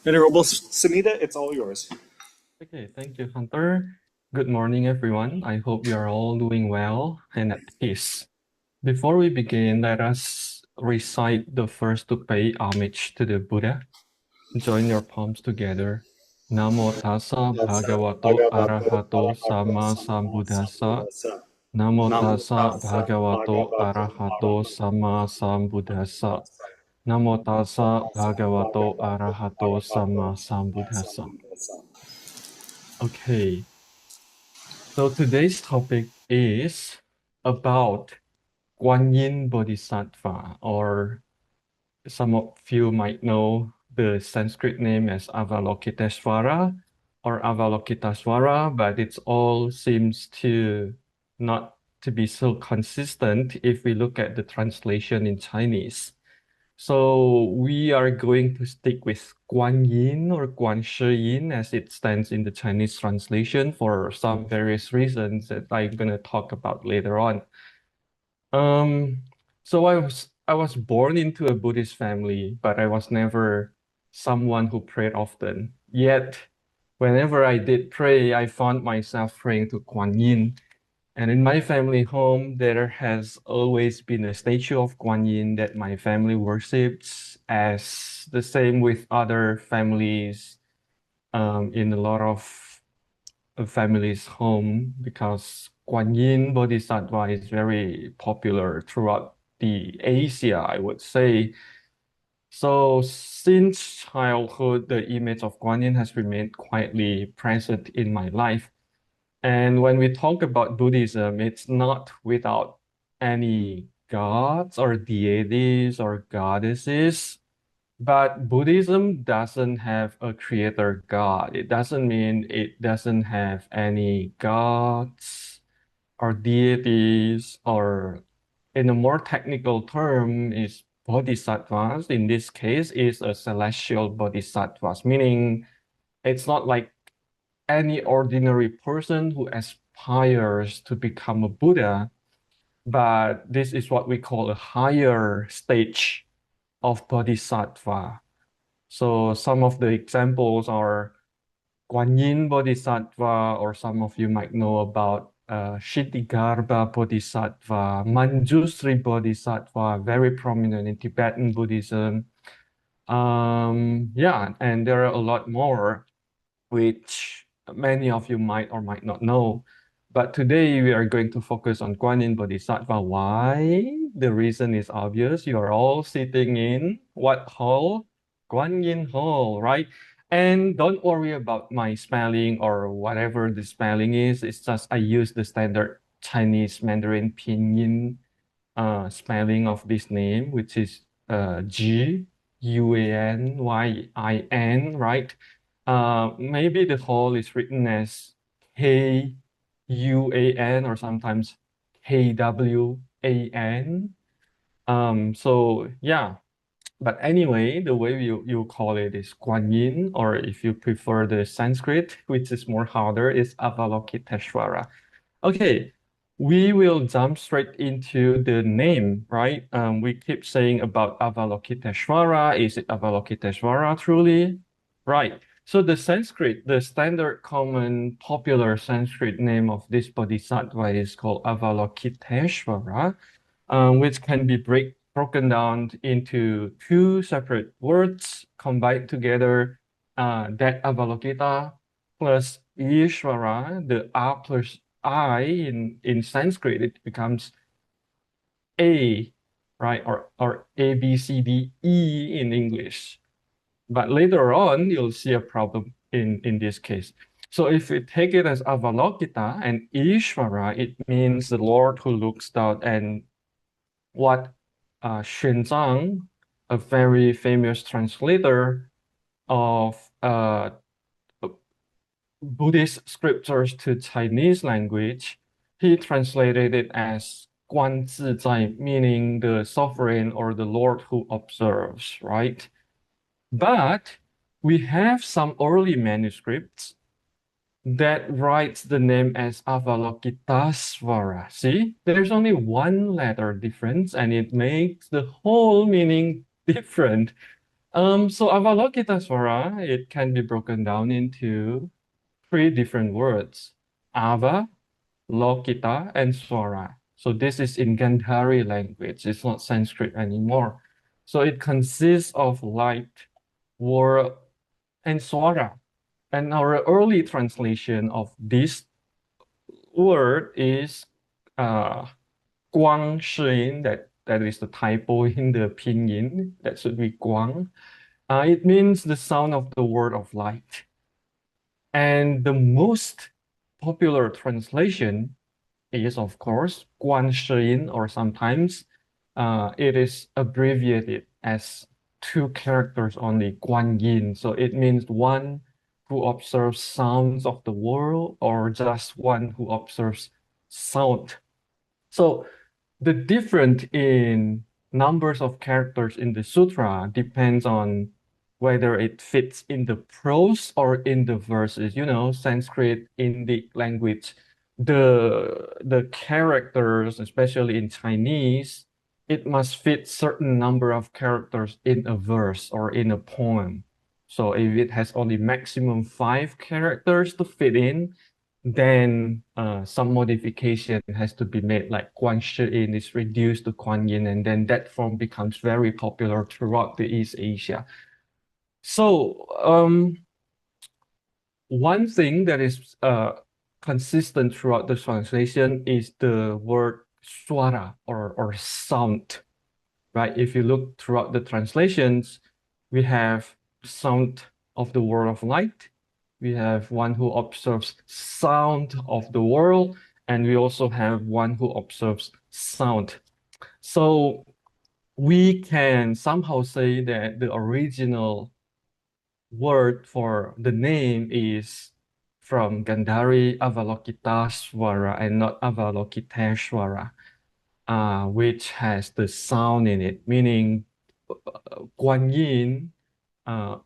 Venerable Samiddha, it's all yours. Okay, thank you, Hunter. Good morning, everyone. I hope you are all doing well and at peace. Before we begin, let us recite the verse to pay homage to the Buddha. Join your palms together. Namo tassa bhagavato arahato sama sambuddhassa. Namo tassa bhagavato arahato sama sambuddhassa. Namo tassa bhagavato arahato sama sambuddhassa. Okay. So today's topic is about Guanyin Bodhisattva, or some of you might know the Sanskrit name as Avalokiteshvara or Avalokitesvara, but it all seems to not to be so consistent if we look at the translation in Chinese. So we are going to stick with Guanyin or Guanshiying as it stands in the Chinese translation for some various reasons that I'm going to talk about later on. Um, so I was born into a Buddhist family, but I was never someone who prayed often. Yet, whenever I did pray, I found myself praying to Guanyin. And in my family home, there has always been a statue of Guanyin that my family worships, as the same with other families in a lot of families' home, because Guanyin Bodhisattva is very popular throughout the Asia, I would say. So since childhood, the image of Guanyin has remained quietly present in my life. And when we talk about Buddhism, it's not without any gods or deities or goddesses, but Buddhism doesn't have a creator God. It doesn't mean it doesn't have any gods or deities, or in a more technical term, is bodhisattvas. In this case, is a celestial bodhisattvas, meaning it's not like any ordinary person who aspires to become a Buddha, but this is what we call a higher stage of Bodhisattva. So some of the examples are Guanyin Bodhisattva, or some of you might know about Kshitigarbha Bodhisattva, Manjusri Bodhisattva, very prominent in Tibetan Buddhism. Yeah, and there are a lot more which many of you might or might not know. But today we are going to focus on Guanyin Bodhisattva. Why? The reason is obvious. You are all sitting in what hall? Guanyin Hall, right? And don't worry about my spelling or whatever the spelling is. It's just I use the standard Chinese Mandarin Pinyin spelling of this name, which is Guanyin, right? Maybe the whole is written as Kuan or sometimes Kwan. So yeah, but anyway, the way you call it is Guanyin, or if you prefer the Sanskrit, which is more harder, is Avalokiteshvara. Okay, we will jump straight into the name, right? We keep saying about Avalokiteshvara. Is it Avalokiteshvara truly? Right. So the Sanskrit, the standard common popular Sanskrit name of this bodhisattva is called Avalokiteshvara, which can be broken down into two separate words combined together, that Avalokita plus Ishvara, the R plus I in Sanskrit, it becomes A, right? Or A, B, C, D, E in English. But later on, you'll see a problem in this case. So if we take it as Avalokita and Ishvara, it means the Lord who looks down, and what Xuanzang, a very famous translator of Buddhist scriptures to Chinese language, he translated it as 观自在, meaning the sovereign or the Lord who observes, right? But we have some early manuscripts that writes the name as Avalokitesvara. See, there's only one letter difference, and it makes the whole meaning different. So Avalokitesvara, it can be broken down into three different words: Ava, Lokita, and Swara. So this is in Gandhari language. It's not Sanskrit anymore. So it consists of light, word, and Swara. And our early translation of this word is uh, Guang Shiyin. That is the typo in the pinyin. That should be Guang. It means the sound of the word of light. And the most popular translation is, of course, Guanyin, or sometimes it is abbreviated as two characters only, Guanyin. So it means one who observes sounds of the world, or just one who observes sound. So the difference in numbers of characters in the sutra depends on whether it fits in the prose or in the verses. You know, Sanskrit, Indic language, the characters, especially in Chinese, it must fit certain number of characters in a verse or in a poem. So if it has only maximum 5 characters to fit in, then some modification has to be made, like Guan Shiyin is reduced to Guanyin, and then that form becomes very popular throughout the East Asia. So one thing that is consistent throughout the translation is the word swara, or sound, right? If you look throughout the translations, we have sound of the world of light. We have one who observes sound of the world, and we also have one who observes sound. So we can somehow say that the original word for the name is from Gandhari Avalokitesvara and not Avalokiteshvara, which has the sound in it, meaning Guanyin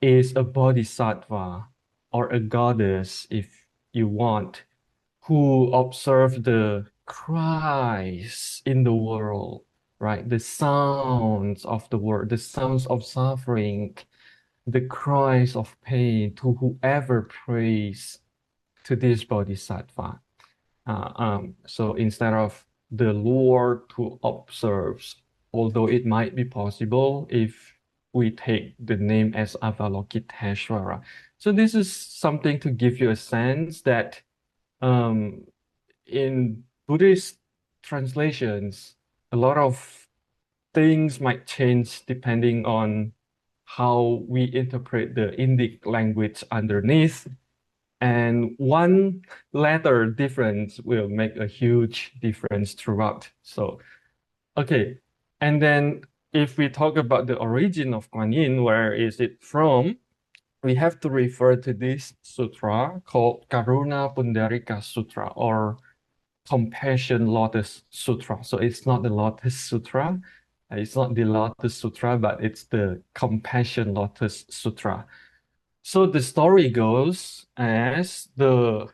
is a bodhisattva or a goddess, if you want, who observe the cries in the world, right? The sounds of the world, the sounds of suffering, the cries of pain to whoever prays to this bodhisattva. So instead of the Lord who observes, although it might be possible if we take the name as Avalokiteshvara. So this is something to give you a sense that um, in Buddhist translations, a lot of things might change depending on how we interpret the Indic language underneath. And one letter difference will make a huge difference throughout. So, okay. And then if we talk about the origin of Guanyin, where is it from? We have to refer to this sutra called Karuna Pundarika Sutra, or Compassion Lotus Sutra. So it's not the Lotus Sutra, it's not the Lotus Sutra, but it's the Compassion Lotus Sutra. So the story goes as the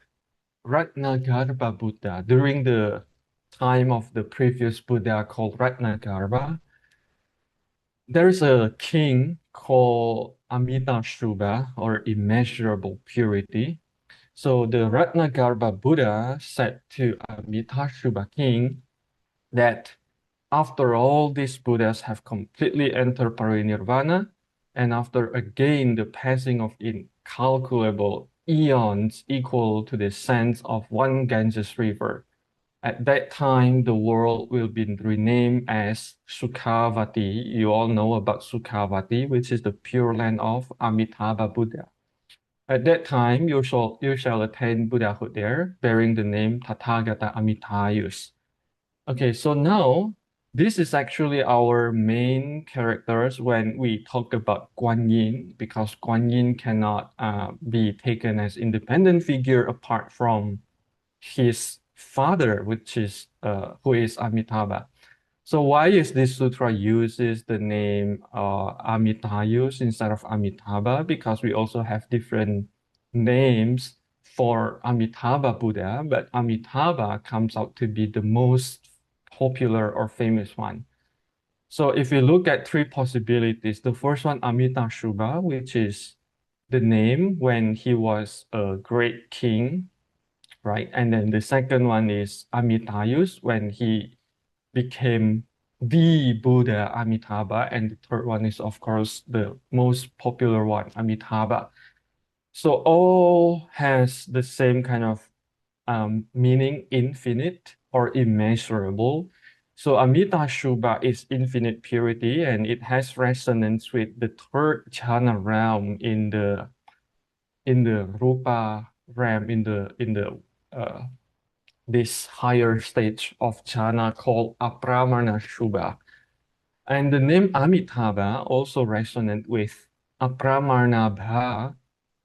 Ratnagarbha Buddha, during the time of the previous Buddha called Ratnagarbha, there's a king called Amitabha, or immeasurable purity. So the Ratnagarbha Buddha said to Amitabha king that after all these Buddhas have completely entered parinirvana, and after again the passing of incalculable eons equal to the sands of one Ganges river, at that time the world will be renamed as Sukhavati. You all know about Sukhavati, which is the pure land of Amitabha Buddha. At that time, you shall attain Buddhahood there, bearing the name Tathagata Amitayus. Okay, so now this is actually our main characters when we talk about Guanyin, because Guanyin cannot be taken as independent figure apart from his father, which is who is Amitabha. So why is this sutra uses the name Amitayus instead of Amitabha? Because we also have different names for Amitabha Buddha, but Amitabha comes out to be the most popular or famous one. So if you look at three possibilities, the first one, Amitabha, which is the name when he was a great king, right? And then the second one is Amitayus when he became the Buddha Amitabha. And the third one is, of course, the most popular one, Amitabha. So all has the same kind of meaning infinite or immeasurable. So Amita Shubha is infinite purity and it has resonance with the third jhana realm in the Rupa realm in the this higher stage of jhana called Apramana Shubha. And the name Amitabha also resonant with Apramarnabha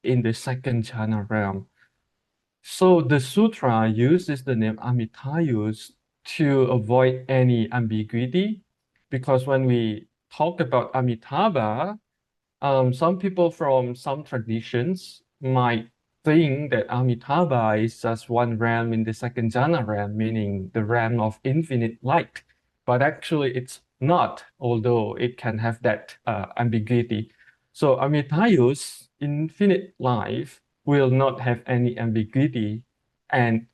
in the second jhana realm. So the sutra uses the name Amitayus to avoid any ambiguity, because when we talk about Amitabha, some people from some traditions might think that Amitabha is just one realm in the second jhana realm, meaning the realm of infinite light. But actually, it's not, although it can have that ambiguity. So Amitayus, infinite life, will not have any ambiguity. And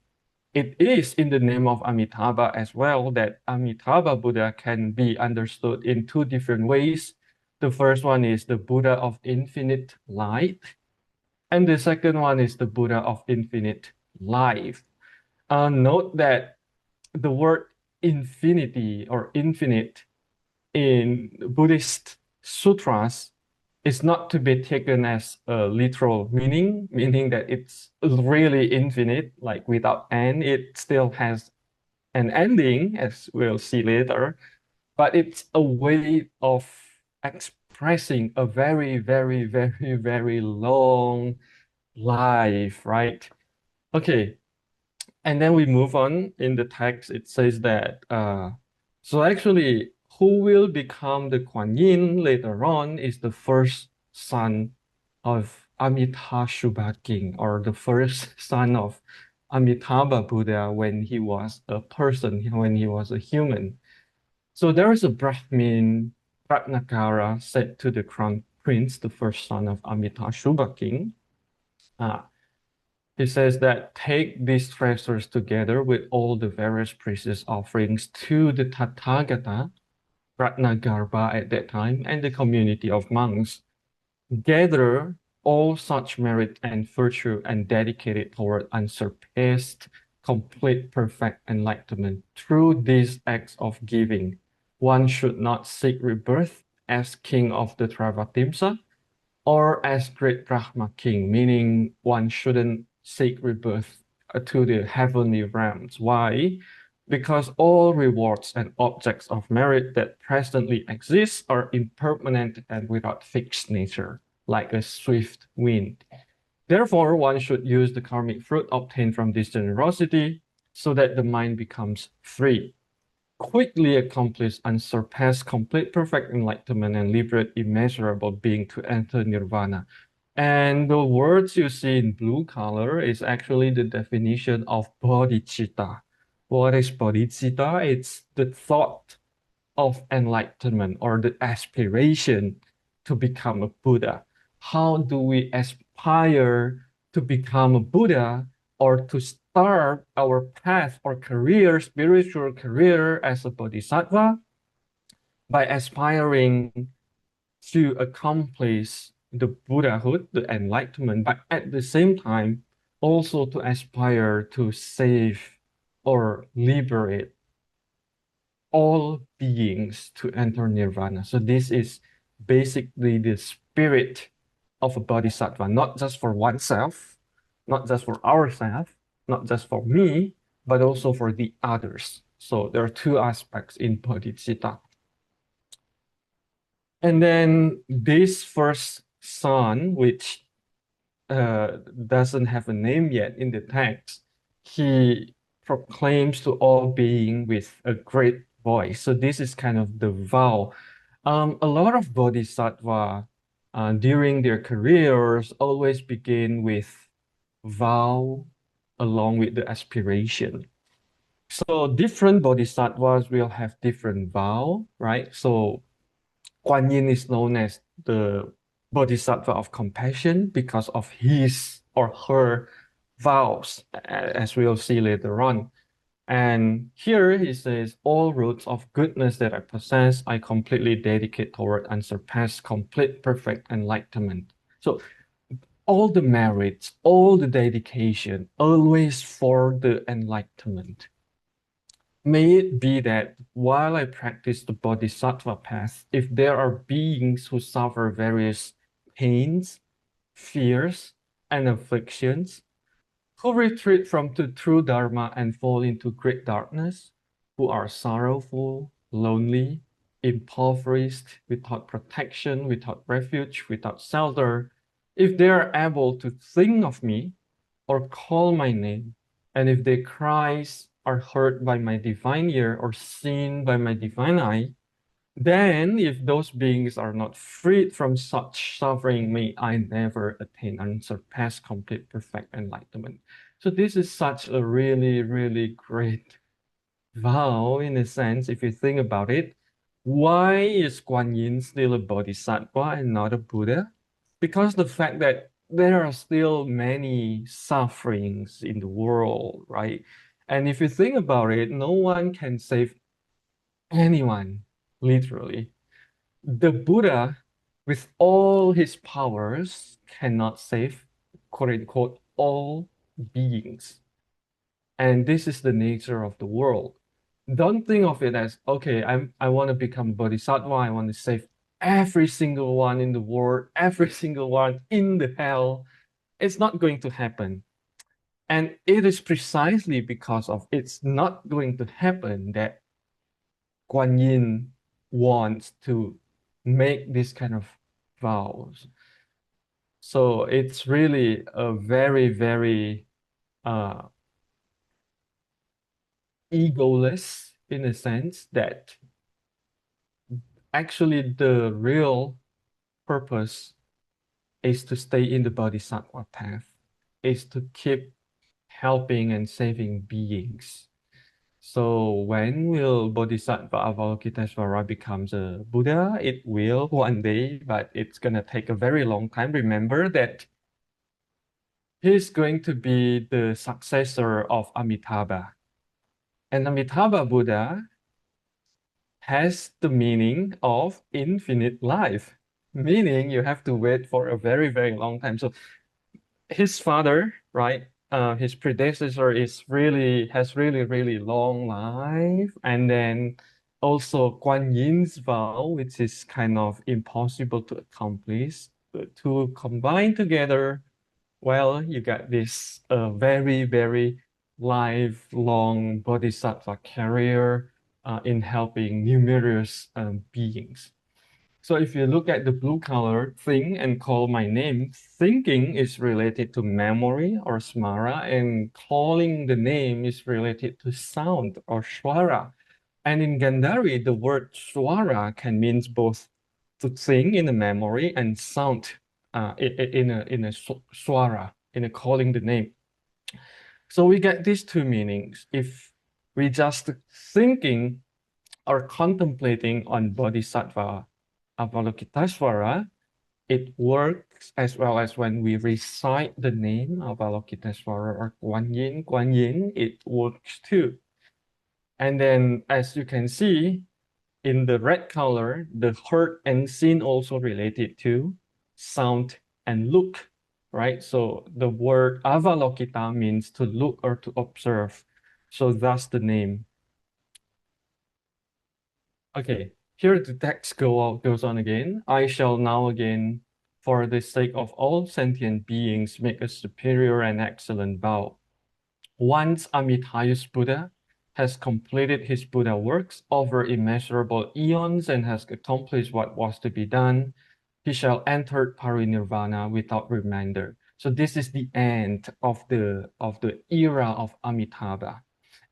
it is in the name of Amitabha as well that Amitabha Buddha can be understood in two different ways. The first one is the Buddha of infinite light, and the second one is the Buddha of infinite life. Note that the word infinity or infinite in Buddhist sutras is not to be taken as a literal meaning, meaning that it's really infinite, like without end. It still has an ending, as we'll see later, but it's a way of expressing a very, very, very, very long life, right? Okay, and then we move on in the text. It says that so actually, who will become the Guanyin later on is the first son of Amitabha King, or the first son of Amitabha Buddha when he was a person, when he was a human. So there is a Brahmin Ratnakara said to the crown prince, the first son of Amitabha King. Uh, he says that take these treasures together with all the various precious offerings to the Tathagata, Ratnagarbha at that time, and the community of monks. Gather all such merit and virtue and dedicate it toward unsurpassed, complete, perfect enlightenment. Through these acts of giving, one should not seek rebirth as king of the Travatimsa, or as great Brahma king, meaning one shouldn't seek rebirth to the heavenly realms. Why? Because all rewards and objects of merit that presently exist are impermanent and without fixed nature, like a swift wind. Therefore, one should use the karmic fruit obtained from this generosity so that the mind becomes free, quickly accomplish unsurpassed complete perfect enlightenment and liberate immeasurable being to enter nirvana. And the words you see in blue color is actually the definition of bodhicitta. What is bodhicitta? It's the thought of enlightenment or the aspiration to become a Buddha. How do we aspire to become a Buddha or to start our path or career, spiritual career as a Bodhisattva? By aspiring to accomplish the Buddhahood, the enlightenment, but at the same time, also to aspire to save or liberate all beings to enter nirvana. So this is basically the spirit of a bodhisattva, not just for oneself, not just for ourselves, not just for me, but also for the others. So there are two aspects in bodhicitta. And then this first son, which doesn't have a name yet in the text, he proclaims to all being with a great voice. So this is kind of the vow. A lot of bodhisattva during their careers always begin with vow along with the aspiration. So different bodhisattvas will have different vow, right? So Guanyin is known as the bodhisattva of compassion because of his or her vows, as we'll see later on. And here he says, all roots of goodness that I possess, I completely dedicate toward unsurpassed, complete, perfect enlightenment. So all the merits, all the dedication, always for the enlightenment. May it be that while I practice the Bodhisattva path, if there are beings who suffer various pains, fears, and afflictions, who retreat from the true Dharma and fall into great darkness, who are sorrowful, lonely, impoverished, without protection, without refuge, without shelter, if they are able to think of me or call my name, and if their cries are heard by my divine ear or seen by my divine eye, then, if those beings are not freed from such suffering, may I never attain unsurpassed, complete, perfect enlightenment. So, this is such a really, really great vow in a sense, if you think about it. Why is Guanyin still a bodhisattva and not a Buddha? Because the fact that there are still many sufferings in the world, right? And if you think about it, no one can save anyone, literally. The Buddha, with all his powers, cannot save, quote unquote, all beings. And this is the nature of the world. Don't think of it as, okay, I want to become bodhisattva, I want to save every single one in the world, every single one in the hell. It's not going to happen. And it is precisely because of it's not going to happen that Guanyin wants to make this kind of vows. So it's really a very, very uh, egoless in a sense that actually the real purpose is to stay in the Bodhisattva path, is to keep helping and saving beings. So when will Bodhisattva Avalokiteshvara becomes a Buddha? It will one day, but it's gonna take a very long time. Remember that he's going to be the successor of Amitabha. And Amitabha Buddha has the meaning of infinite life, meaning you have to wait for a very, very long time. So his father, right? His predecessor has really, really long life. And then also Guanyin's vow, which is kind of impossible to accomplish. The two combined together, well, you got this very, very lifelong bodhisattva career in helping numerous beings. So if you look at the blue color thing and call my name, thinking is related to memory or smara, and calling the name is related to sound or swara. And in Gandhari, the word swara can mean both to sing in a memory and sound in a swara, in a calling the name. So we get these two meanings. If we just thinking or contemplating on Bodhisattva Avalokiteshvara, it works as well as when we recite the name of Avalokiteshvara or Guanyin, Guanyin, it works too. And then as you can see, in the red color, the heard and seen also related to sound and look, right? So the word avalokita means to look or to observe. So that's the name. Okay, here the text goes on again. I shall now again, for the sake of all sentient beings, make a superior and excellent vow. Once Amitayus Buddha has completed his Buddha works over immeasurable eons and has accomplished what was to be done, he shall enter parinirvana without remainder. So this is the end of the era of Amitabha.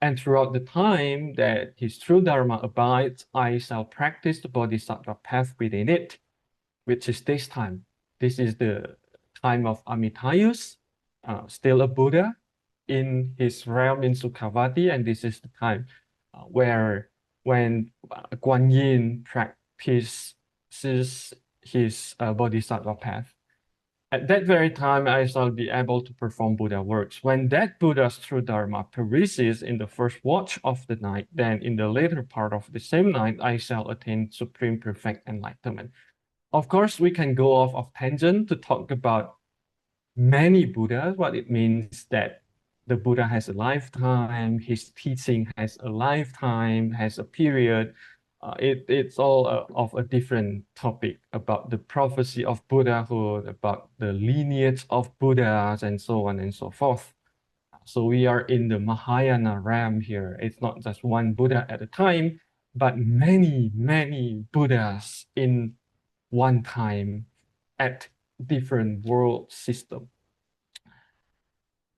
And throughout the time that his true Dharma abides, I shall practice the Bodhisattva path within it, which is this time. This is the time of Amitayus, still a Buddha, in his realm in Sukhavati, and this is the time where when Guanyin practices his Bodhisattva path. At that very time, I shall be able to perform Buddha works. When that Buddha's true Dharma perishes in the first watch of the night, then in the later part of the same night, I shall attain supreme perfect enlightenment. Of course, we can go off of tangent to talk about many Buddhas, what it means that the Buddha has a lifetime, his teaching has a lifetime, has a period. It's all of a different topic about the prophecy of Buddhahood, about the lineage of Buddhas, and so on and so forth. So we are in the Mahayana realm here. It's not just one Buddha at a time, but many, many Buddhas in one time at different world system.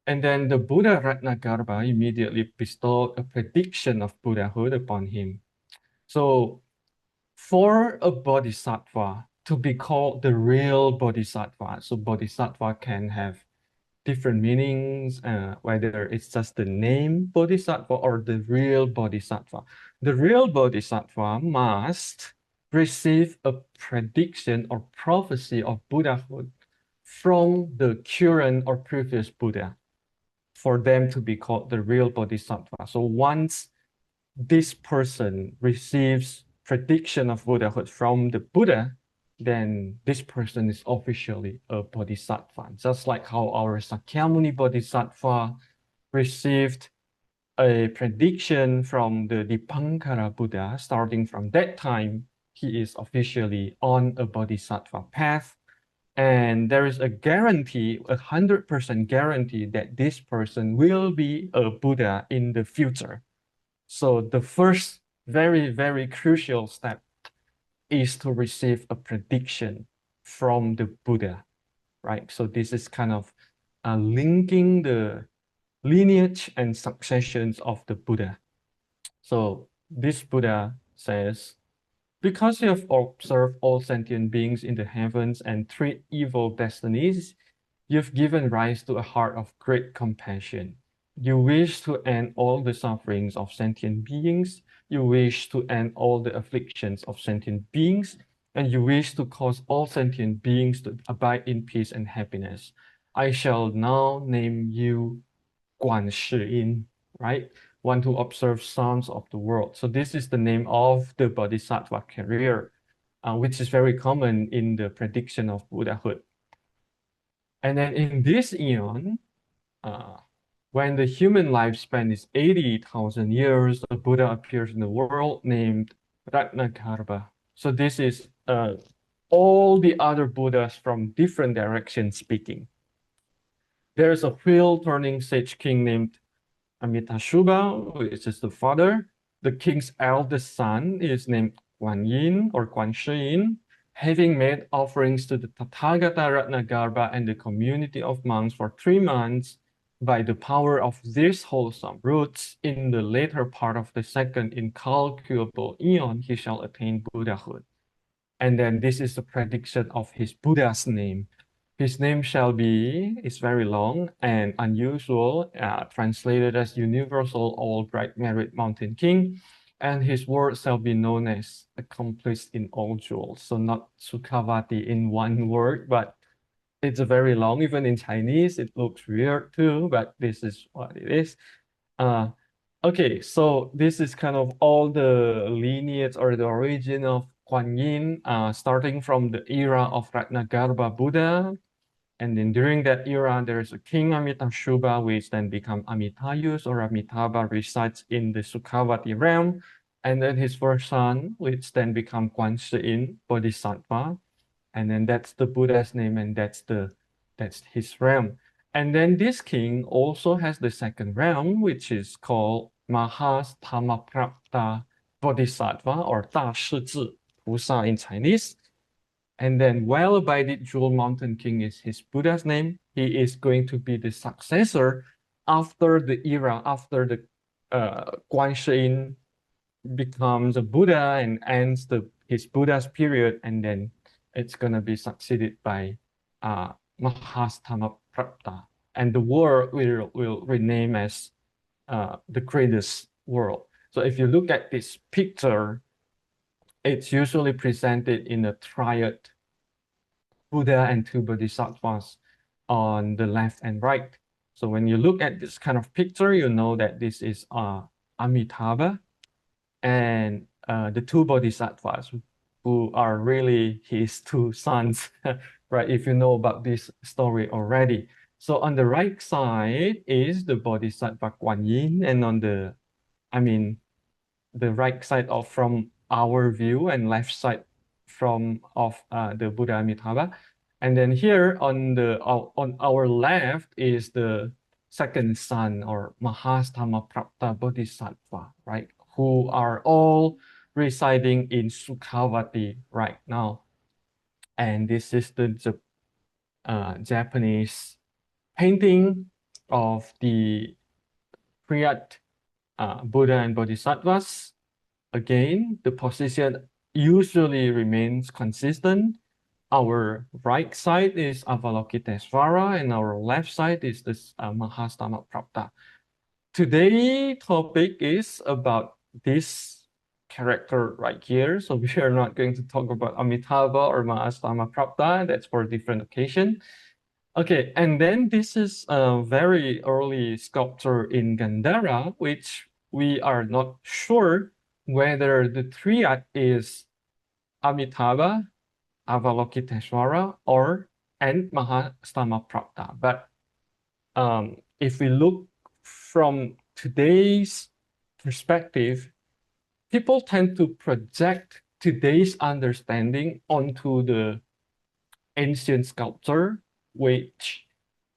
And then the Buddha Ratnagarbha immediately bestowed a prediction of Buddhahood upon him. So for a Bodhisattva to be called the real Bodhisattva, so Bodhisattva can have different meanings, whether it's just the name Bodhisattva or the real Bodhisattva. The real Bodhisattva must receive a prediction or prophecy of Buddhahood from the current or previous Buddha for them to be called the real Bodhisattva. So once this person receives prediction of Buddhahood from the Buddha, then this person is officially a Bodhisattva. Just like how our Sakyamuni Bodhisattva received a prediction from the Dipankara Buddha. Starting from that time, he is officially on a Bodhisattva path. And there is a guarantee, 100% guarantee that this person will be a Buddha in the future. So the first very, very crucial step is to receive a prediction from the Buddha, right? So this is kind of linking the lineage and successions of the Buddha. So this Buddha says, because you have observed all sentient beings in the heavens and treat evil destinies, you've given rise to a heart of great compassion. You wish to end all the sufferings of sentient beings. You wish to end all the afflictions of sentient beings. And you wish to cause all sentient beings to abide in peace and happiness. I shall now name you Guanyin, right? One who observes sounds of the world. So this is the name of the Bodhisattva career, which is very common in the prediction of Buddhahood. And then in this eon, when the human lifespan is 80,000 years, the Buddha appears in the world named Ratnagarbha. So this is all the other Buddhas from different directions speaking. There's a wheel-turning sage king named Amitabha, which is the father. The king's eldest son is named Guanyin or Guanyin. Having made offerings to the Tathagata Ratnagarbha and the community of monks for 3 months, by the power of these wholesome roots, in the later part of the second incalculable eon, he shall attain Buddhahood. And then this is the prediction of his Buddha's name. His name shall be, it's very long and unusual, translated as Universal All Bright Merit Mountain King, and his word shall be known as accomplished in all jewels. So not Sukhavati in one word, but it's a very long, even in Chinese, it looks weird too, but this is what it is. Okay, so this is kind of all the lineage or the origin of Guanyin, starting from the era of Ratnagarbha Buddha. And then during that era, there's a king Amitabha, which then become Amitayus or Amitabha, resides in the Sukhavati realm. And then his first son, which then become Guanyin Bodhisattva. And then that's the Buddha's name, and that's his realm. And then this king also has the second realm, which is called Mahastamaprapta Bodhisattva or 大势至菩萨 in Chinese. And then well-abided Jewel Mountain King is his Buddha's name. He is going to be the successor after the era, after the Guanyin becomes a Buddha and ends his Buddha's period, and then it's going to be succeeded by Mahastamaprapta. and the world will rename as the greatest world. So if you look at this picture, it's usually presented in a triad, Buddha and two Bodhisattvas on the left and right. So when you look at this kind of picture, you know that this is Amitabha and the two Bodhisattvas who are really his two sons, right? If you know about this story already. So on the right side is the Bodhisattva Guanyin, and on the, I mean, the right side of from our view and left side from of the Buddha Amitabha. And then here on our left is the second son or Mahastamaprapta Bodhisattva, right? Who are all residing in Sukhavati right now. And this is the Japanese painting of the Priyat Buddha and Bodhisattvas. Again, the position usually remains consistent. Our right side is Avalokitesvara and our left side is this Mahastamaprapta. Today's topic is about this character right here. So we are not going to talk about Amitabha or Mahastamaprapta. That's for a different occasion. Okay, and then this is a very early sculpture in Gandhara, which we are not sure whether the triad is Amitabha, Avalokiteshvara, or and Mahastamaprapta. But if we look from today's perspective, people tend to project today's understanding onto the ancient sculpture, which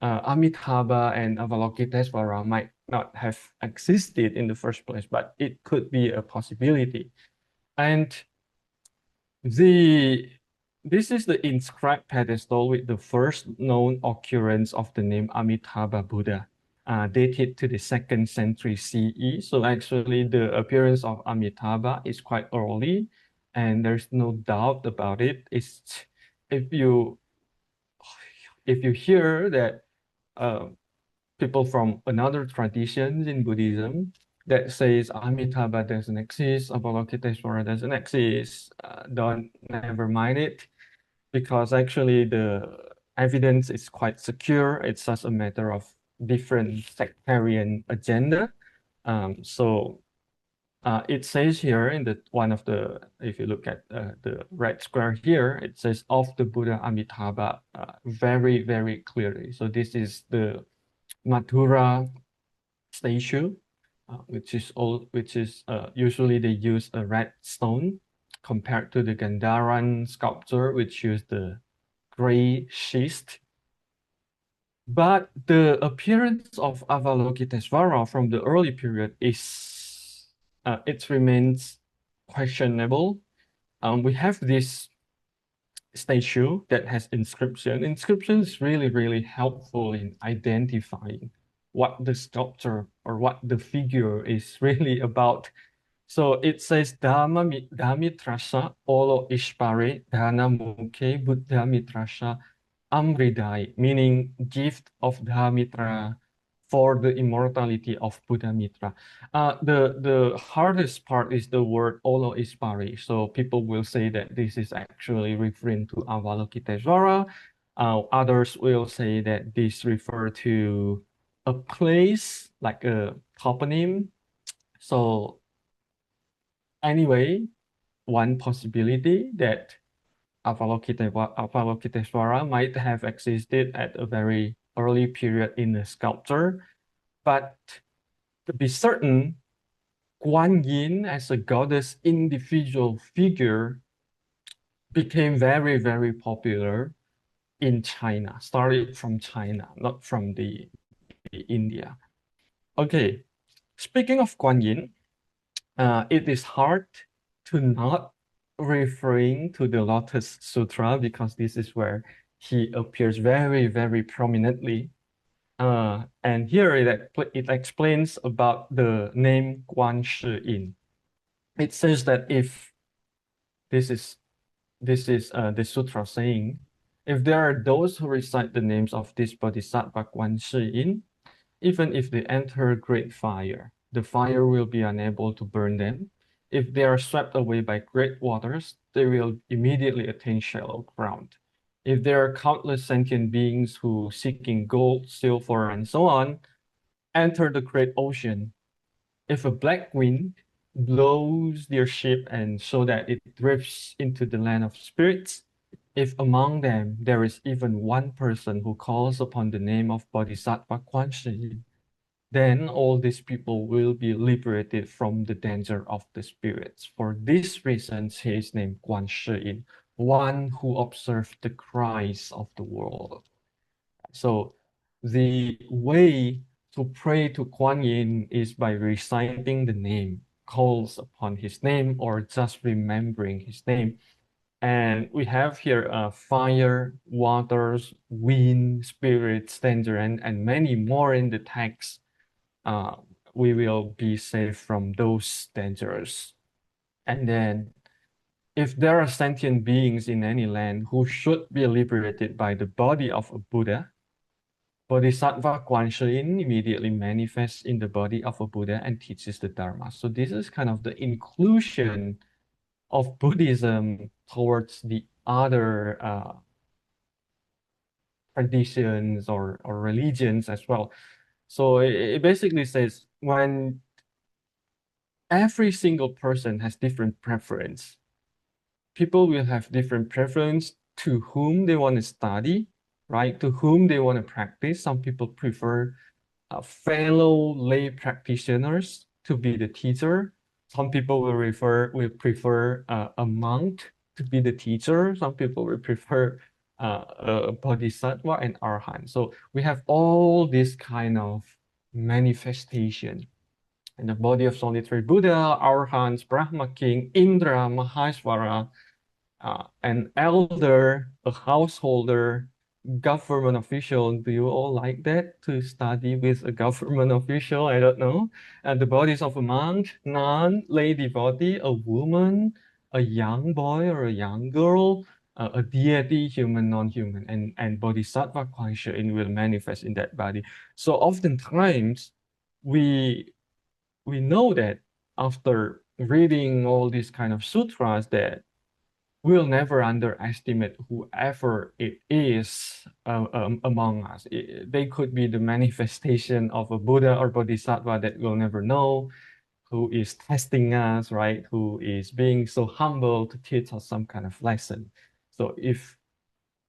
Amitabha and Avalokitesvara might not have existed in the first place, but it could be a possibility. And this is the inscribed pedestal with the first known occurrence of the name Amitabha Buddha, dated to the 2nd century CE. So actually the appearance of Amitabha is quite early, and there's no doubt about it. It's if you hear that people from another tradition in Buddhism that says Amitabha doesn't exist, Avalokiteshvara doesn't exist, don't never mind it, because actually the evidence is quite secure. It's just a matter of different sectarian agenda. So it says here in the one of the, if you look at the red square here, it says of the Buddha Amitabha very, very clearly. So this is the Mathura statue, which is usually they use a red stone compared to the Gandharan sculpture, which use the gray schist. But the appearance of Avalokitesvara from the early period is it remains questionable. We have this statue that has inscription. Inscription is really, really helpful in identifying what the sculpture or what the figure is really about. So it says Dhamitrasha Olo Ishpare Dhana Mukhe Buddha Mitrasha Amridai, meaning gift of Dhamitra for the immortality of Buddha Mitra. The hardest part is the word Olo Ispari. So people will say that this is actually referring to Avalokitesvara. Others will say that this refer to a place like a toponym. So anyway, one possibility that Avalokitesvara might have existed at a very early period in the sculpture, but to be certain, Guanyin as a goddess individual figure became very, very popular in China, started from China, not from the India. Okay, speaking of Guanyin, it is hard to not referring to the Lotus Sutra because this is where he appears very, very prominently. And here it explains about the name Guan Shi Yin. It says that if this is the sutra saying If there are those who recite the names of this Bodhisattva Guanyin, even if they enter great fire, the fire will be unable to burn them. If they are swept away by great waters, they will immediately attain shallow ground. If there are countless sentient beings who, seeking gold, silver, and so on, enter the great ocean, if a black wind blows their ship and so that it drifts into the land of spirits, if among them there is even one person who calls upon the name of Bodhisattva Guanyin, then all these people will be liberated from the danger of the spirits. For this reason, he is named Guanyin, one who observed the cries of the world. So the way to pray to Guanyin is by reciting the name, calls upon his name, or just remembering his name. And we have here fire, waters, wind, spirits, danger, and many more in the text. Uh, we will be safe from those dangers. And then if there are sentient beings in any land who should be liberated by the body of a Buddha, Bodhisattva Guanyin immediately manifests in the body of a Buddha and teaches the Dharma. So this is kind of the inclusion of Buddhism towards the other traditions or religions as well. So it basically says when every single person has different preference, people will have different preference to whom they want to study, right? To whom they want to practice. Some people prefer fellow lay practitioners to be the teacher. Some people will prefer a monk to be the teacher. Some people will prefer a bodhisattva and arhat. So we have all this kind of manifestation. In the body of solitary Buddha, arhats, Brahma King, Indra, Maheshwara, an elder, a householder, government official. Do you all like that to study with a government official? I don't know. And the bodies of a monk, nun, lay devotee, a woman, a young boy or a young girl, a deity, human, non-human, and bodhisattva Guanyin will manifest in that body. So oftentimes we know that after reading all these kind of sutras that we'll never underestimate whoever it is among us. They could be the manifestation of a Buddha or Bodhisattva that we'll never know, who is testing us, right? Who is being so humble to teach us some kind of lesson. So if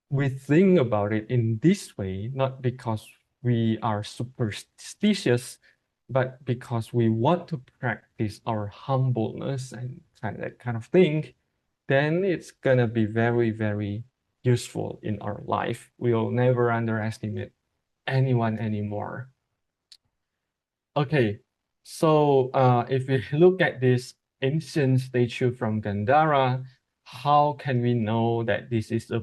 we think about it in this way, not because we are superstitious, but because we want to practice our humbleness and that kind of thing, then it's gonna be very, very useful in our life. We'll never underestimate anyone anymore. Okay, so if we look at this ancient statue from Gandhara, how can we know that this is a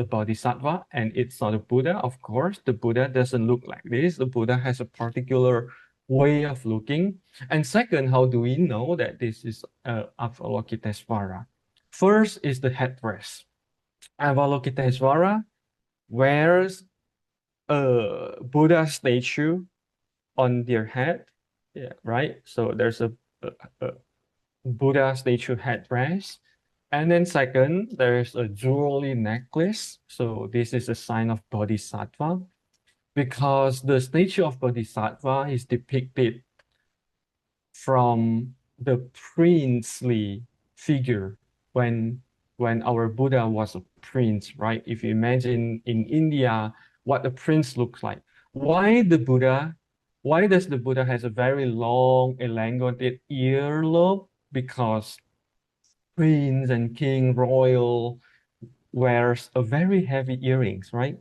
bodhisattva and it's not a Buddha? Of course, the Buddha doesn't look like this. The Buddha has a particular way of looking. And second, how do we know that this is Avalokitesvara? First is the headdress. Avalokitesvara wears a Buddha statue on their head. Yeah, right. So there's a Buddha statue headdress. And then second, there's a jewelry necklace. So this is a sign of Bodhisattva because the statue of Bodhisattva is depicted from the princely figure when our Buddha was a prince, right? If you imagine in India what the prince looks like. Why does the Buddha has a very long elongated earlobe? Because prince and king royal wears a very heavy earrings, right?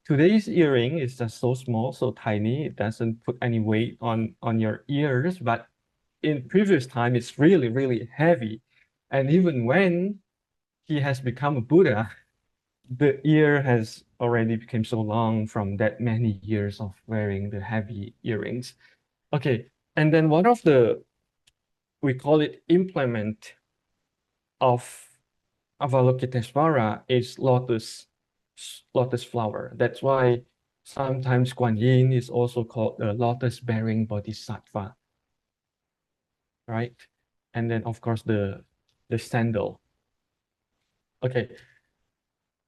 Today's earring is just so small, so tiny, it doesn't put any weight on your ears, but in previous time, it's really, really heavy. And even when he has become a Buddha, the ear has already become so long from that many years of wearing the heavy earrings. Okay, and then one of the, we call it implement of Avalokiteshvara is lotus flower. That's why sometimes Guanyin is also called the lotus-bearing Bodhisattva, right? And then of course the sandal. Okay,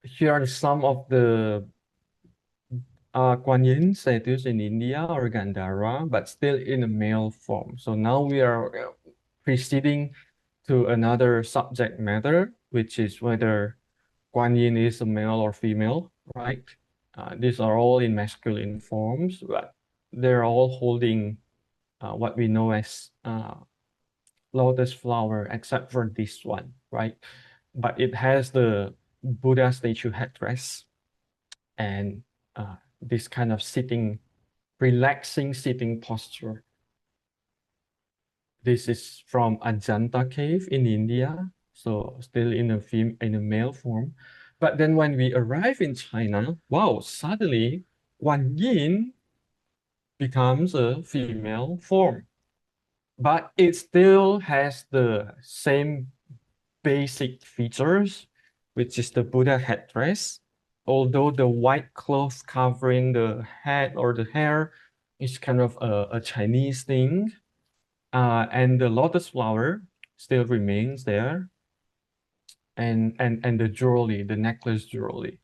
here are some of the Guanyin statues in India or Gandhara, but still in a male form. So now we are proceeding to another subject matter, which is whether Guanyin is a male or female, right? These are all in masculine forms, but they're all holding what we know as lotus flower, except for this one, right? But it has the Buddha statue headdress and this kind of relaxing sitting posture. This is from Ajanta cave in India, so still in a male form. But then when we arrive in China, wow, suddenly Guanyin becomes a female form. But it still has the same basic features, which is the Buddha headdress. Although the white cloth covering the head or the hair is kind of a Chinese thing, and the lotus flower still remains there, and the jewelry, the necklace jewelry.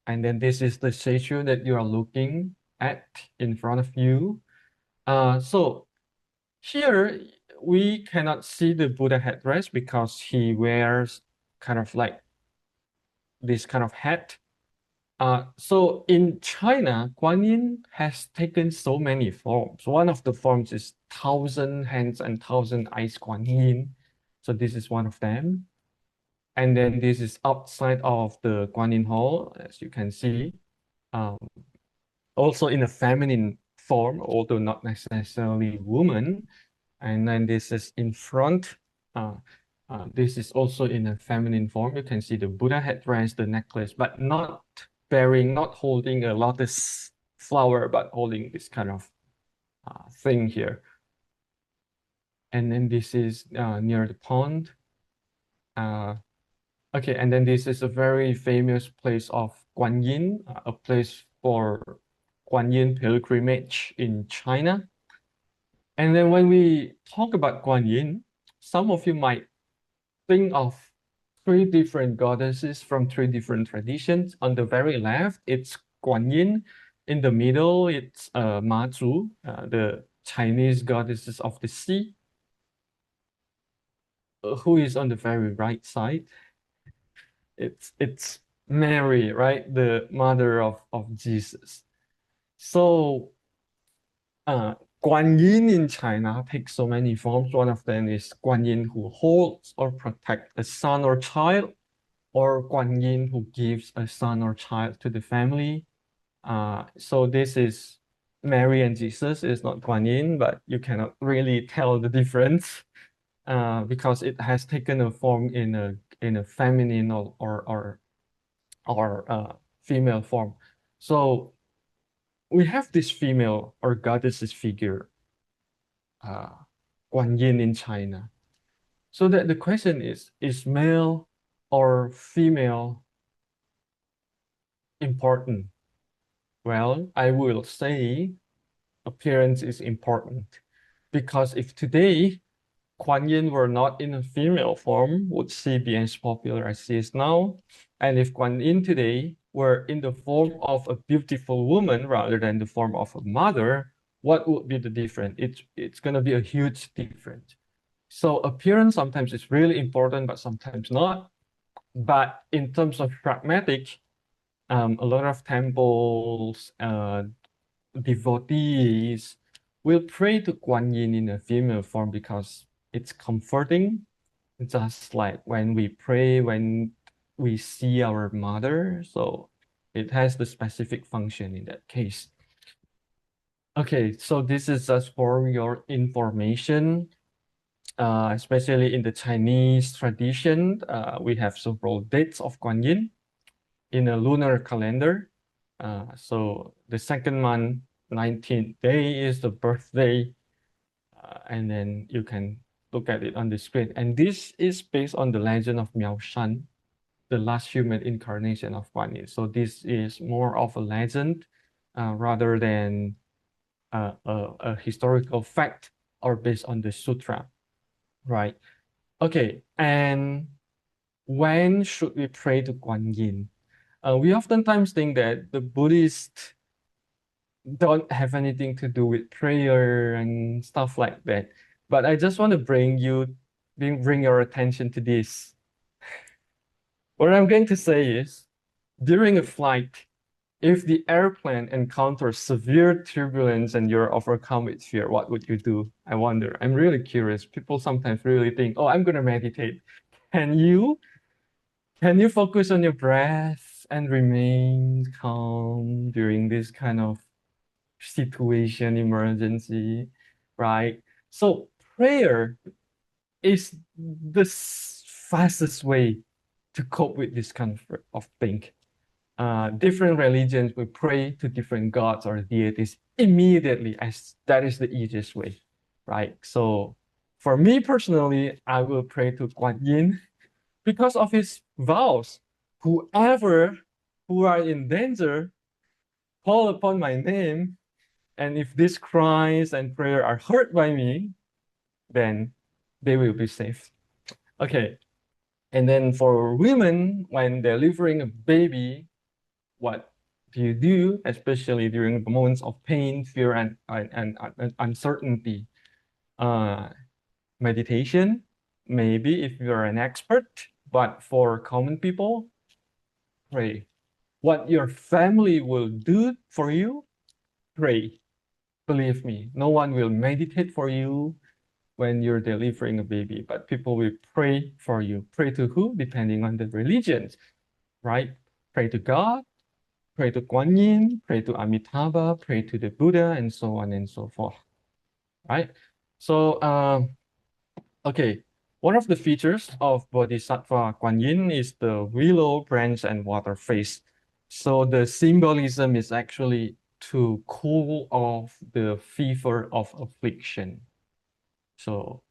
And then this is the statue that you are looking at in front of you. So here we cannot see the Buddha headdress because he wears kind of like this kind of hat. So in China, Guanyin has taken so many forms. One of the forms is 1,000 hands and 1,000 eyes Guanyin. So this is one of them. And then this is outside of the Guanyin Hall, as you can see. Um, also in a feminine form, although not necessarily woman. And then this is in front. This is also in a feminine form. You can see the Buddha headdress, the necklace, but not not holding a lotus flower, but holding this kind of thing here. And then this is near the pond. Okay, and then this is a very famous place of Guanyin, a place for Guanyin pilgrimage in China. And then when we talk about Guanyin, some of you might think of three different goddesses from three different traditions. On the very left, it's Guanyin. In the middle, it's Mazhu, the Chinese goddesses of the sea. Who is on the very right side? It's Mary, right? The mother of Jesus. So Guanyin in China takes so many forms. One of them is Guanyin who holds or protects a son or child, or Guanyin who gives a son or child to the family. So this is Mary and Jesus is not Guanyin, but you cannot really tell the difference because it has taken a form in a feminine or female form. So we have this female or goddesses figure, Guanyin in China. So that the question is male or female important? Well, I will say appearance is important because if today Guanyin were not in a female form, would she be as popular as she is now? And if Guanyin today were in the form of a beautiful woman rather than the form of a mother, what would be the difference? It's going to be a huge difference. So appearance sometimes is really important, but sometimes not. But in terms of pragmatic, a lot of temples, devotees will pray to Guanyin in a female form because it's comforting, just like when we pray when we see our mother. So it has the specific function in that case. Okay, so this is just for your information. Especially in the Chinese tradition, we have several dates of Guanyin in a lunar calendar. So the second month, 19th day is the birthday, and then you can look at it on the screen. And this is based on the legend of Miao Shan. the last human incarnation of Guanyin. So this is more of a legend rather than a historical fact or based on the sutra, right? Okay, and when should we pray to Guanyin? We oftentimes think that the Buddhists don't have anything to do with prayer and stuff like that. But I just want to bring your attention to this. What I'm going to say is, during a flight, if the airplane encounters severe turbulence and you're overcome with fear, what would you do? I wonder. I'm really curious. People sometimes really think, oh, I'm gonna meditate. Can you? Can you focus on your breath and remain calm during this kind of situation, emergency, right? So prayer is the fastest way to cope with this kind of thing. Different religions will pray to different gods or deities immediately, as that is the easiest way, right? So for me personally, I will pray to Guanyin because of his vows. Whoever who are in danger, call upon my name, and if these cries and prayer are heard by me, then they will be saved. Okay. And then for women, when delivering a baby, what do you do, especially during the moments of pain, fear, and uncertainty? Meditation, maybe if you're an expert, but for common people, pray. What your family will do for you, pray. Believe me, no one will meditate for you when you're delivering a baby, but people will pray for you. Pray to who? Depending on the religions, right? Pray to God, pray to Guanyin, pray to Amitabha, pray to the Buddha, and so on and so forth, right? So, okay, one of the features of Bodhisattva Guanyin is the willow branch and water face. So the symbolism is actually to cool off the fever of affliction. So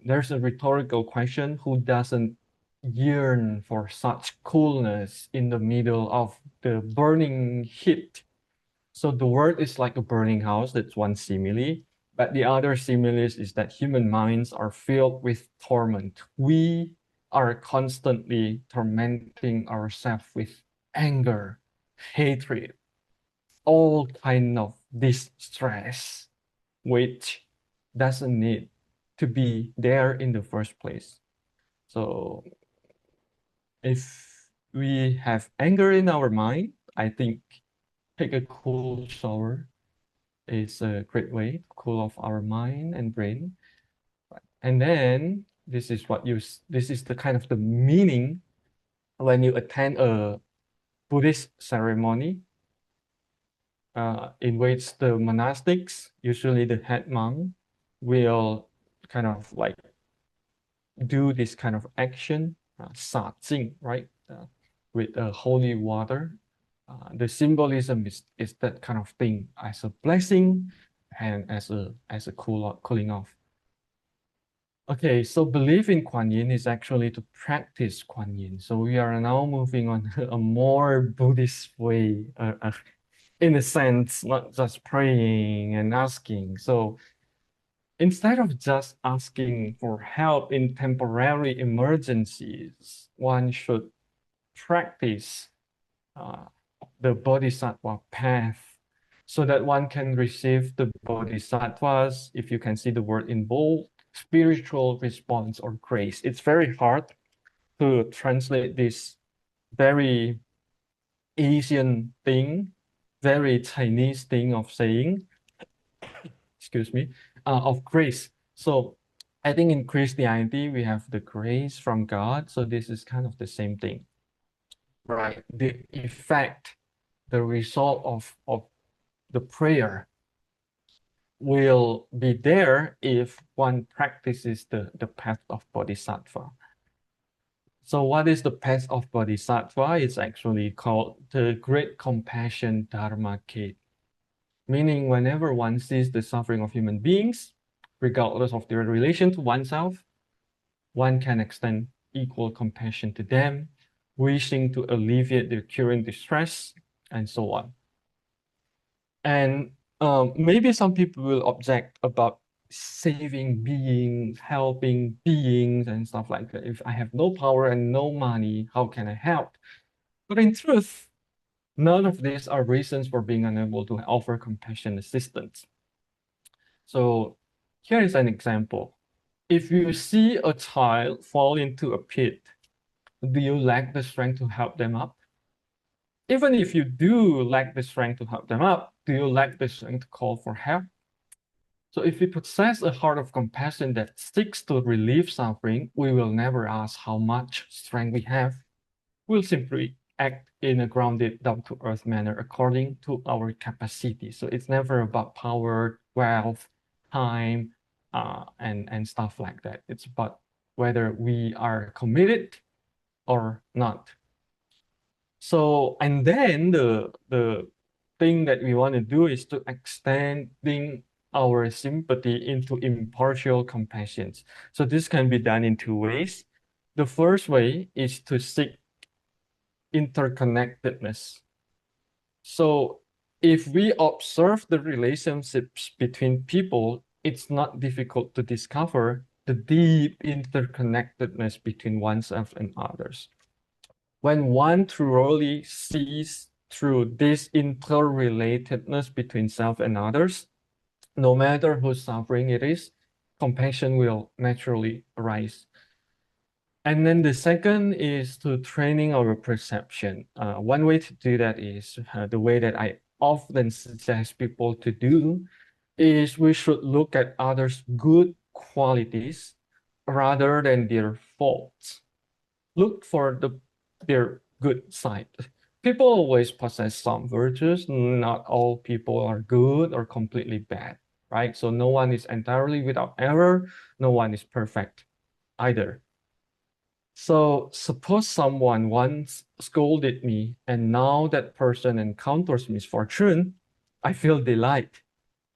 there's a rhetorical question, who doesn't yearn for such coolness in the middle of the burning heat? So the world is like a burning house, that's one simile. But the other simile is that human minds are filled with torment. We are constantly tormenting ourselves with anger, hatred, all kind of distress, which doesn't need to be there in the first place. So if we have anger in our mind, I think take a cool shower is a great way to cool off our mind and brain. And then this is the kind of the meaning when you attend a Buddhist ceremony, in which the monastics, usually the head monk, will kind of like do this kind of action, right, with holy water. The symbolism is that kind of thing, as a blessing and as a cooling off. Okay, so belief in Guanyin is actually to practice Guanyin. So we are now moving on a more Buddhist way, in a sense, not just praying and asking. So instead of just asking for help in temporary emergencies, one should practice the Bodhisattva path so that one can receive the Bodhisattvas, if you can see the word in bold, spiritual response or grace. It's very hard to translate this very Asian thing, very Chinese thing of saying, excuse me, of grace. So I think in Christianity, we have the grace from God. So this is kind of the same thing, right? The effect, the result of the prayer will be there if one practices the path of Bodhisattva. So what is the path of Bodhisattva? It's actually called the Great Compassion Dharma Gate, meaning whenever one sees the suffering of human beings, regardless of their relation to oneself, one can extend equal compassion to them wishing to alleviate their current distress, and so on. And maybe some people will object about saving beings, helping beings, and stuff like that. If I have no power and no money, how can I help? But in truth, none of these are reasons for being unable to offer compassion assistance. So here is an example. If you see a child fall into a pit, do you lack the strength to help them up? Even if you do lack the strength to help them up, do you lack the strength to call for help? So if we possess a heart of compassion that seeks to relieve suffering, we will never ask how much strength we have. We'll simply act in a grounded, down-to-earth manner according to our capacity. So it's never about power, wealth, time, and stuff like that. It's about whether we are committed or not. So, and then the thing that we want to do is to extending our sympathy into impartial compassion. So this can be done in two ways. The first way is to seek interconnectedness. So if we observe the relationships between people, it's not difficult to discover the deep interconnectedness between oneself and others. When one truly sees through this interrelatedness between self and others, no matter whose suffering it is, compassion will naturally arise. And then the second is to training our perception. One way to do that is the way that I often suggest people to do is we should look at others' good qualities rather than their faults. Look for their good side. People always possess some virtues. Not all people are good or completely bad, right? So no one is entirely without error. No one is perfect either. So suppose someone once scolded me and now that person encounters misfortune, I feel delight.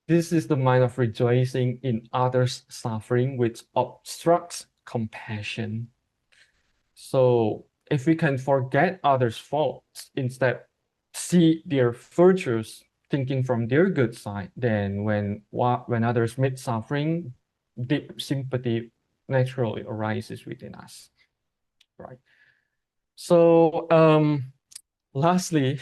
This is the mind of rejoicing in others' suffering, which obstructs compassion. So if we can forget others' faults, instead see their virtues, thinking from their good side, then when others meet suffering, deep sympathy naturally arises within us, right? So lastly,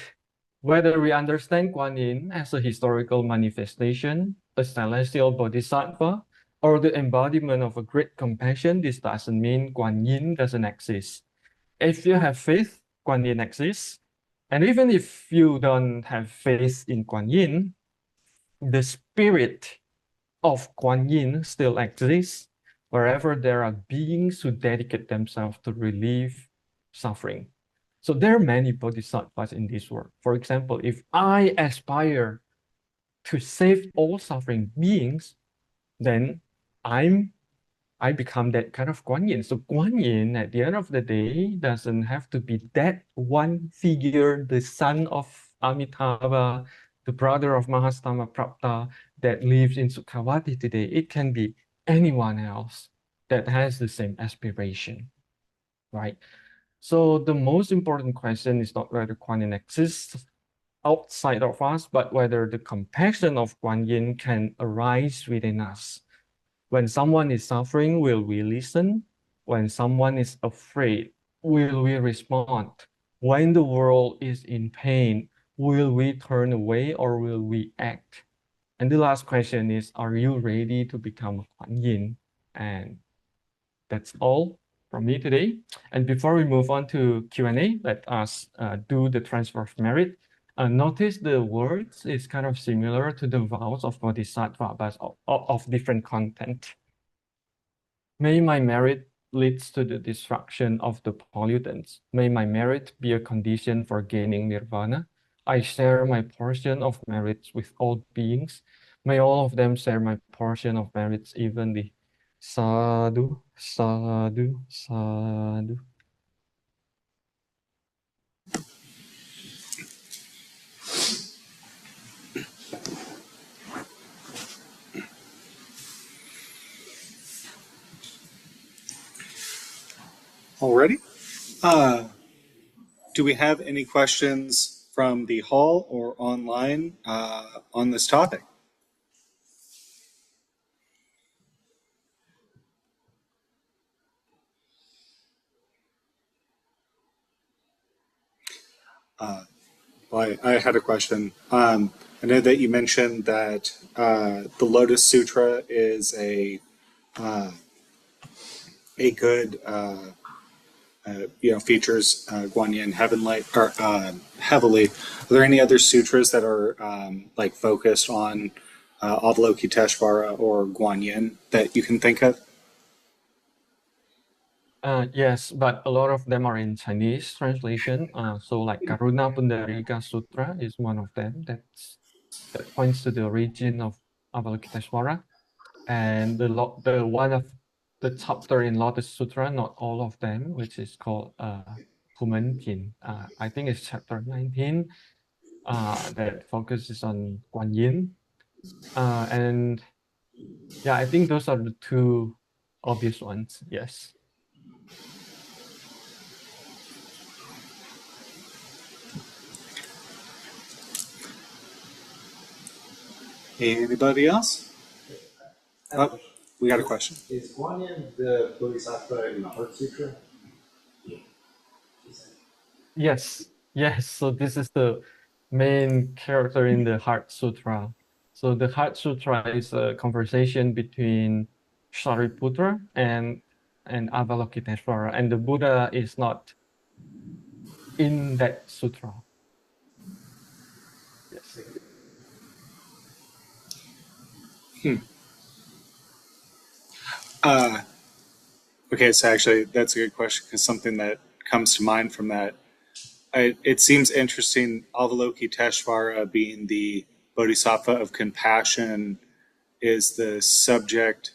whether we understand Guanyin as a historical manifestation, a celestial bodhisattva, or the embodiment of a great compassion, this doesn't mean Guanyin doesn't exist. If you have faith, Guanyin exists. And even if you don't have faith in Guanyin, the spirit of Guanyin still exists wherever there are beings who dedicate themselves to relieve suffering. So there are many bodhisattvas in this world. For example, if I aspire to save all suffering beings, then I become that kind of Guanyin. So Guanyin, at the end of the day, doesn't have to be that one figure, the son of Amitabha, the brother of Mahastama Prapta that lives in Sukhavati today. It can be anyone else that has the same aspiration, right? So the most important question is not whether Guanyin exists outside of us, but whether the compassion of Guanyin can arise within us. When someone is suffering, will we listen? When someone is afraid, will we respond? When the world is in pain, will we turn away or will we act? And the last question is, are you ready to become Guanyin? And that's all from me today. And before we move on to Q&A, let us do the transfer of merit. Notice the words is kind of similar to the vows of Bodhisattva, but of different content. May my merit leads to the destruction of the pollutants. May my merit be a condition for gaining nirvana. I share my portion of merits with all beings. May all of them share my portion of merits evenly. Sadhu, sadhu, sadhu. Already? Do we have any questions from the hall or online on this topic? Well, I had a question. I know that you mentioned that the Lotus Sutra is a good features Guanyin heavenly or heavily. Are there any other sutras that are like focused on Avalokiteshvara or Guanyin that you can think of? Yes, but a lot of them are in Chinese translation. So like Karuna Pundarika Sutra is one of them. That points to the origin of Avalokiteshvara. And the one of the chapter in Lotus Sutra, not all of them, which is called Pumenjin. I think it's chapter 19 that focuses on Guanyin. And yeah, I think those are the two obvious ones. Yes. Anybody else? Oh, we got a question. Is Guanyin the Bodhisattva in the Heart Sutra? Yes, yes. So this is the main character in the Heart Sutra. So the Heart Sutra is a conversation between Shariputra and Avalokiteshvara, and the Buddha is not in that sutra. Yes. Uh, okay, so actually, that's a good question because something that comes to mind from that, it seems interesting. Avalokiteshvara being the Bodhisattva of compassion is the subject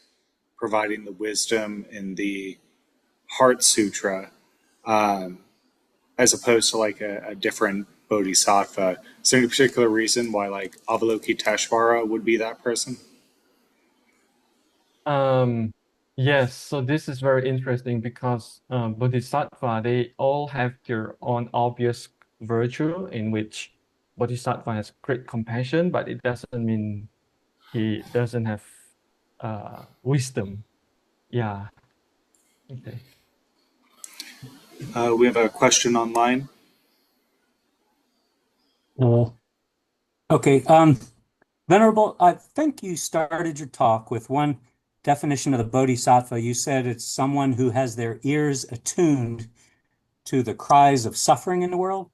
providing the wisdom in the Heart Sutra, um, as opposed to like a different Bodhisattva. Is there any particular reason why like Avalokiteshvara would be that person? Um, yes, so this is very interesting because Bodhisattva, they all have their own obvious virtue in which Bodhisattva has great compassion, but it doesn't mean he doesn't have wisdom. Yeah. Okay. We have a question online. Uh, okay. Venerable, I think you started your talk with one definition of the Bodhisattva. You said it's someone who has their ears attuned to the cries of suffering in the world,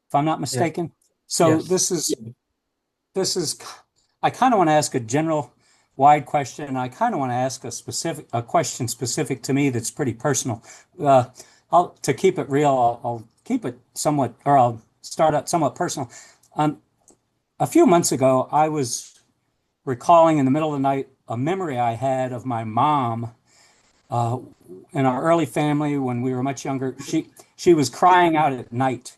if I'm not Yeah. mistaken. So Yes. this is I kind of want to ask a general wide question, and I kind of want to ask a question specific to me that's pretty personal. To keep it real, I'll keep it somewhat, or I'll start out somewhat personal. Um, a few months ago, I was recalling in the middle of the night a memory I had of my mom uh, in our early family when we were much younger. She was crying out at night,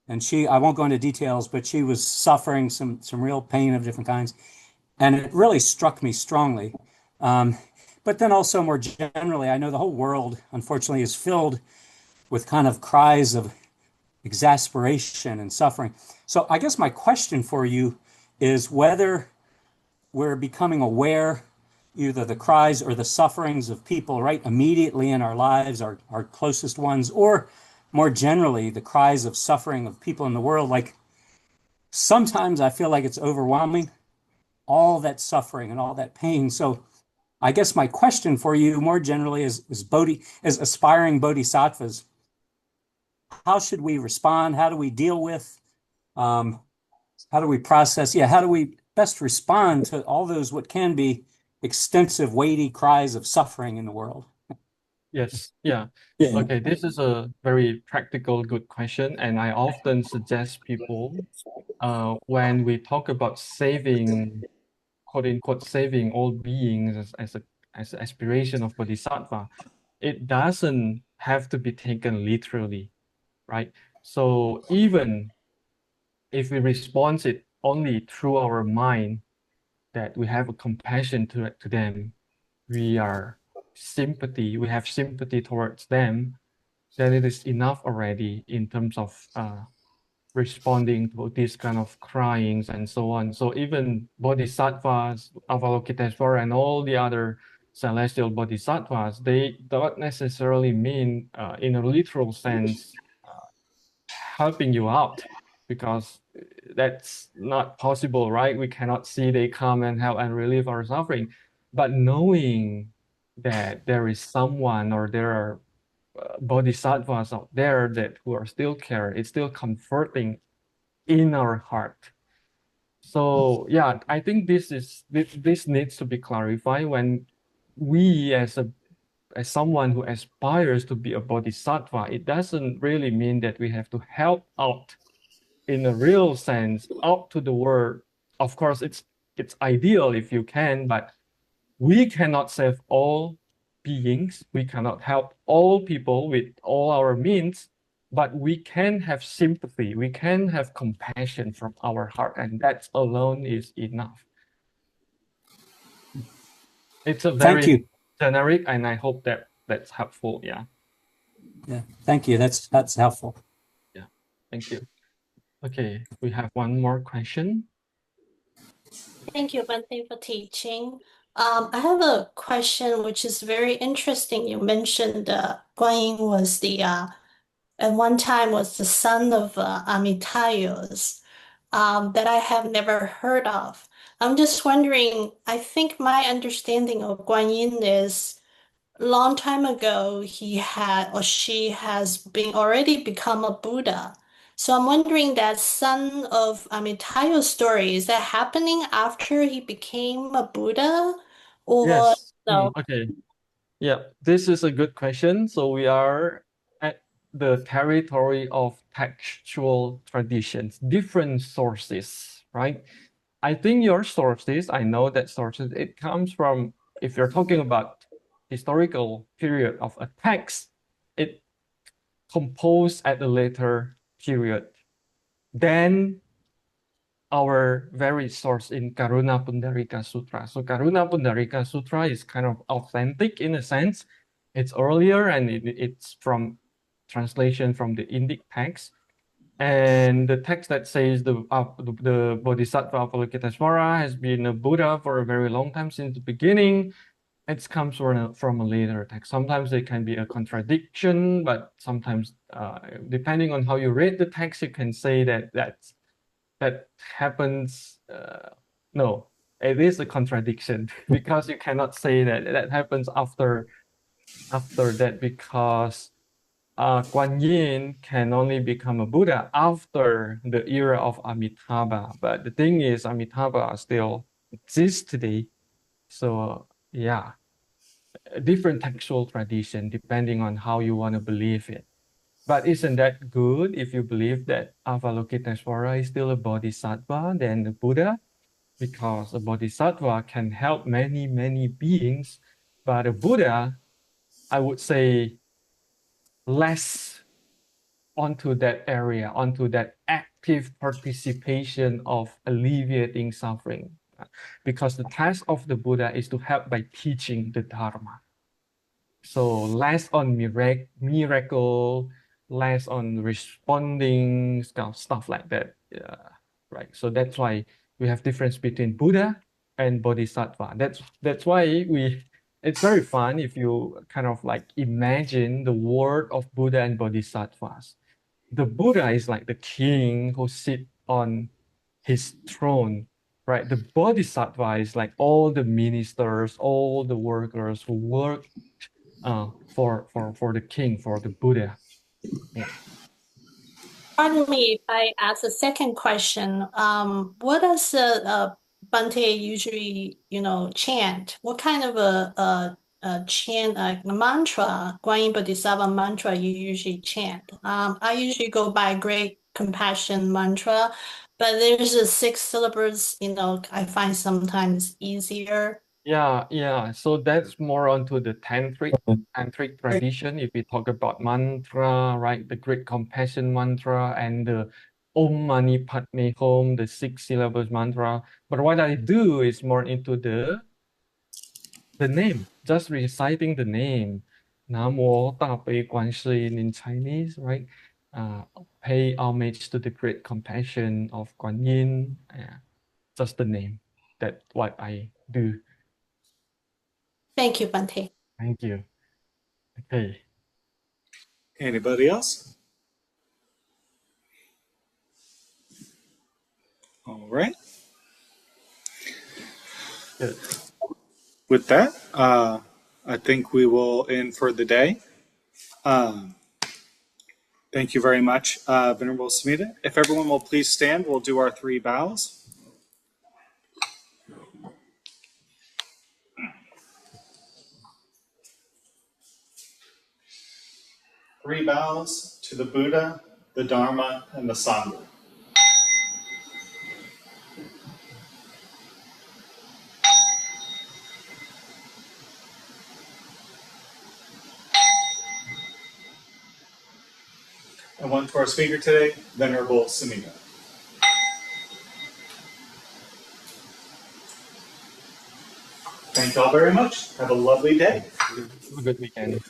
and I won't go into details, but she was suffering some real pain of different kinds, and it really struck me strongly. Um, but then also more generally, I know the whole world, unfortunately, is filled with kind of cries of exasperation and suffering. So I guess my question for you is whether we're becoming aware either the cries or the sufferings of people right immediately in our lives, our closest ones, or more generally, the cries of suffering of people in the world. Like sometimes I feel like it's overwhelming, all that suffering and all that pain. So I guess my question for you more generally is aspiring bodhisattvas, how should we respond? How do we deal with? Um, how do we process? Yeah, how do we best respond to all those what can be extensive, weighty cries of suffering in the world? Yes. Yeah. Yeah. Okay, this is a very practical, good question, and I often suggest people when we talk about saving, quote unquote, saving all beings as an aspiration of Bodhisattva, it doesn't have to be taken literally, right? So even if we respond it only through our mind, that we have a compassion to them, we have sympathy towards them, then it is enough already in terms of responding to this kind of cryings and so on. So even bodhisattvas, Avalokiteshvara, and all the other celestial bodhisattvas, they don't necessarily mean in a literal sense helping you out, because that's not possible, right? We cannot see they come and help and relieve our suffering. But knowing that there is someone or there are bodhisattvas out there that who are still care, it's still comforting in our heart. So yeah, I think this needs to be clarified when we as someone who aspires to be a bodhisattva, it doesn't really mean that we have to help out in a real sense out to the world. Of course, it's ideal if you can, but we cannot save all beings. We cannot help all people with all our means, but we can have sympathy. We can have compassion from our heart, and that alone is enough. It's a Thank very you. generic, and I hope that that's helpful. Yeah. Yeah, thank you. That's helpful. Yeah. Thank you. Okay, we have one more question. Thank you, Bante, for teaching. I have a question which is very interesting. You mentioned Guanyin was at one time was the son of Amitayus that I have never heard of. I'm just wondering, I think my understanding of Guanyin is long time ago he had or she has been already become a Buddha. So I'm wondering that son of Amitayo's story, is that happening after he became a Buddha or Yes. no? Okay. Yeah, this is a good question. So we are at the territory of textual traditions, different sources, right? I think your sources, I know that sources, it comes from, if you're talking about historical period of a text, it composed at a later period. Then our very source in Karuna Pundarika Sutra. So Karuna Pundarika Sutra is kind of authentic in a sense. It's earlier and it's from translation from the Indic text. And the text that says the Bodhisattva Avalokiteshvara has been a Buddha for a very long time since the beginning. It comes from a later text. Sometimes it can be a contradiction, but sometimes, depending on how you read the text, you can say that happens. No, it is a contradiction because you cannot say that happens after that, because Guanyin can only become a Buddha after the era of Amitabha. But the thing is, Amitabha still exists today. So yeah, a different textual tradition depending on how you want to believe it. But isn't that good if you believe that Avalokiteshvara is still a bodhisattva than the Buddha? Because a bodhisattva can help many, many beings, but a Buddha, I would say, less onto that area, onto that active participation of alleviating suffering. Because the task of the Buddha is to help by teaching the Dharma. So less on miracle, less on responding, stuff like that. Right. So that's why we have difference between Buddha and Bodhisattva. That's why it's very fun if you kind of like imagine the world of Buddha and Bodhisattvas. The Buddha is like the king who sit on his throne, right? The Bodhisattva is like all the ministers, all the workers who work for the king, for the Buddha. Yeah. Pardon me if I ask a second question. What does Bante usually, chant? What kind of a chant, a mantra, Guanyin Bodhisattva mantra you usually chant? I usually go by Great Compassion mantra, but there's a six syllables, I find sometimes easier. Yeah. So that's more onto the tantric tradition. If we talk about mantra, right? The Great Compassion mantra and the Om Mani Padme Hum, the 6 syllables mantra. But what I do is more into the name, just reciting the name. Namo Taipei Guanshi in Chinese, right? Pay homage to the great compassion of Guanyin. Just the name. That's what I do. Thank you, Bante. Thank you. Okay. Anybody else? All right. Good. With that, I think we will end for the day. Thank you very much, Venerable Samiddha. If everyone will please stand, we'll do our 3 bows. 3 bows to the Buddha, the Dharma, and the Sangha. And one to our speaker today, Venerable Samiddha. Thank you all very much. Have a lovely day. Have a good weekend.